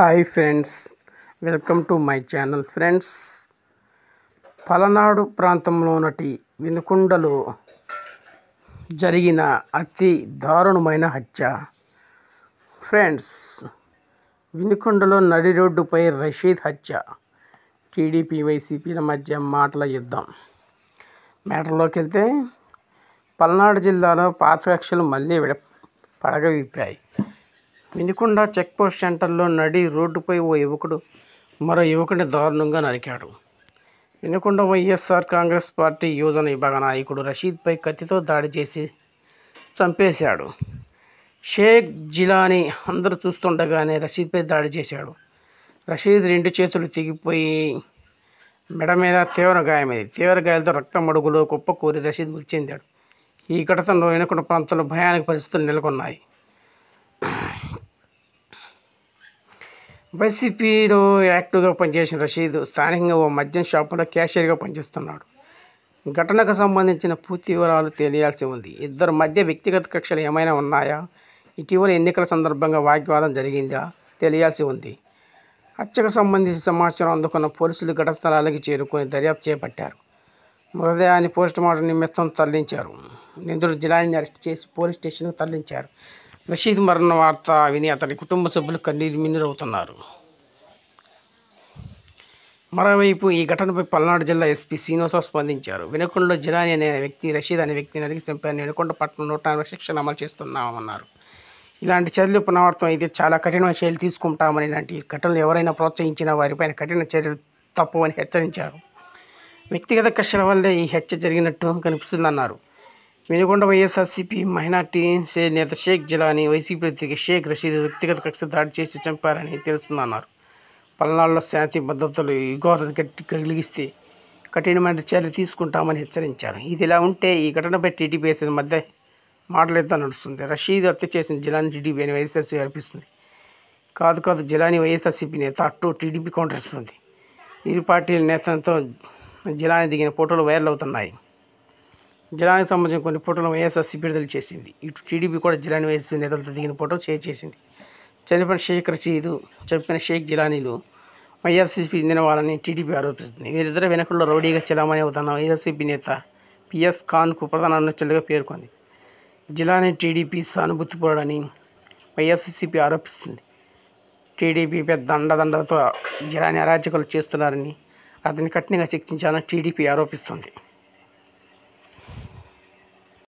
Hi friends, welcome to my channel. Friends, Palnadu ప్రాంతంలోనటి వినుకొండలో జరిగిన అతి దారుణమైన హత్య. ఫ్రెండ్స్, వినుకొండలో నడి రోడ్డుపై రషీద్ హత్య. టీడీపీ వైసీపీల మధ్య మాటల యుద్ధం. మ్యాటర్లోకి వెళ్తే, పల్నాడు జిల్లాలో పాత కక్షలు మళ్ళీ పడగ విప్పాయి. వినుకొండ చెక్పోస్ట్ సెంటర్లో నడి రోడ్డుపై ఓ యువకుడు మరో యువకుడిని దారుణంగా నరికాడు. వినుకొండ వైఎస్ఆర్ కాంగ్రెస్ పార్టీ యువజన విభాగ నాయకుడు రషీద్పై కత్తితో దాడి చేసి చంపేశాడు. షేక్ జిలానీ అందరూ చూస్తుండగానే రషీద్పై దాడి చేశాడు. రషీద్ 2 చేతులు తెగిపోయి మెడ మీద తీవ్ర గాయమైంది. తీవ్ర గాయాలతో రక్తం అడుగులో కుప్పకూరి రషీద్ మృతి చెందాడు. ఈ ఘటనలో వినుకొండ ప్రాంతంలో భయానక పరిస్థితులు నెలకొన్నాయి. వైసీపీలో యాక్టివ్గా పనిచేసిన రషీద్ స్థానికంగా ఓ మద్యం షాపులో క్యాషియర్గా పనిచేస్తున్నాడు. ఘటనకు సంబంధించిన పూర్తి వివరాలు తెలియాల్సి ఉంది. ఇద్దరు మధ్య వ్యక్తిగత కక్షలు ఏమైనా ఉన్నాయా? ఇటీవల ఎన్నికల సందర్భంగా వాగ్వాదం జరిగిందా? తెలియాల్సి ఉంది. హత్యకు సంబంధించిన సమాచారం అందుకున్న పోలీసులు ఘటన స్థలానికి చేరుకొని దర్యాప్తు చేపట్టారు. మృతదేహాన్ని పోస్టుమార్టం నిమిత్తం తరలించారు. నిందితుడు జిలానీని అరెస్ట్ చేసి పోలీస్ స్టేషన్కు తరలించారు. రషీద్ మరణ వార్త విని అతడి కుటుంబ సభ్యులు కన్నీరు మిన్నీరవుతున్నారు. మరోవైపు ఈ ఘటనపై పల్నాడు జిల్లా ఎస్పీ శ్రీనివాసరావు స్పందించారు. వినుకొండలో జిలానీ అనే వ్యక్తి రషీద్ అనే వ్యక్తిని నరికి చంపారని వినుకొండ పట్టణం 140 శిక్షణ అమలు చేస్తున్నామన్నారు. ఇలాంటి చర్యలు పునరావృతం అయితే చాలా కఠినమైన చర్యలు తీసుకుంటామని, ఇలాంటి ఘటనలు ఎవరైనా ప్రోత్సహించినా వారిపైన కఠిన చర్యలు తప్పవని హెచ్చరించారు. వ్యక్తిగత కక్షల వల్లే ఈ హత్య జరిగినట్టు కనిపిస్తుందన్నారు. వినుకొండ వైఎస్ఆర్సీపీ మైనార్టీ సెల్ నేత షేక్ జిలానీ వైసీపీ వ్యక్తి షేక్ రషీద్ వ్యక్తిగత కక్ష దాడి చేసి చంపారని తెలుస్తుందన్నారు. పల్నాడులో శాంతి భద్రతలు యుగోధ కలిగిస్తే కఠినమైన చర్యలు తీసుకుంటామని హెచ్చరించారు. ఇది ఇలా ఉంటే, ఈ ఘటనపై టీడీపీ మధ్య మాటల యుద్ధం నడుస్తుంది. రషీద్ హత్య చేసిన జిలానీ టీడీపీ అని వైఎస్ఆర్సీపీ అనిపిస్తుంది. కాదు జిలానీ వైఎస్ఆర్సీపీ నేత అటు టీడీపీ కౌంటర్ ఇస్తుంది. ఇరు పార్టీల నేతలతో జిలానీ దిగిన ఫోటోలు వైరల్ అవుతున్నాయి. జిలానీకి సంబంధించిన కొన్ని ఫోటోలు వైఎస్ఆర్సీపీ విడుదల చేసింది. ఇటు టీడీపీ కూడా జిలానీ వైఎస్ఆర్ నేతలతో దిగిన ఫోటోలు షేర్ చేసింది. చనిపోయిన షేక్ రషీద్, చంపిన షేక్ జిలానీలు వైఎస్ఆర్సీపీ చెందిన వాళ్ళని టీడీపీ ఆరోపిస్తుంది. వీరిద్దరూ వెనుకొండలో రౌడీగా చలామణి అవుతున్న వైఎస్ఆర్సీపీ నేత పిఎస్ ఖాన్కు ప్రధాన అనుచరులుగా పేర్కొంది. జిలానీ టీడీపీ సానుభూతి పరుడని వైఎస్ఆర్సీపీ ఆరోపిస్తుంది. టీడీపీ పెద్ద అండదండలతో జిలానీ అరాచకాలు చేస్తున్నారని, అతన్ని కఠినంగా శిక్షించాలని టీడీపీ ఆరోపిస్తుంది.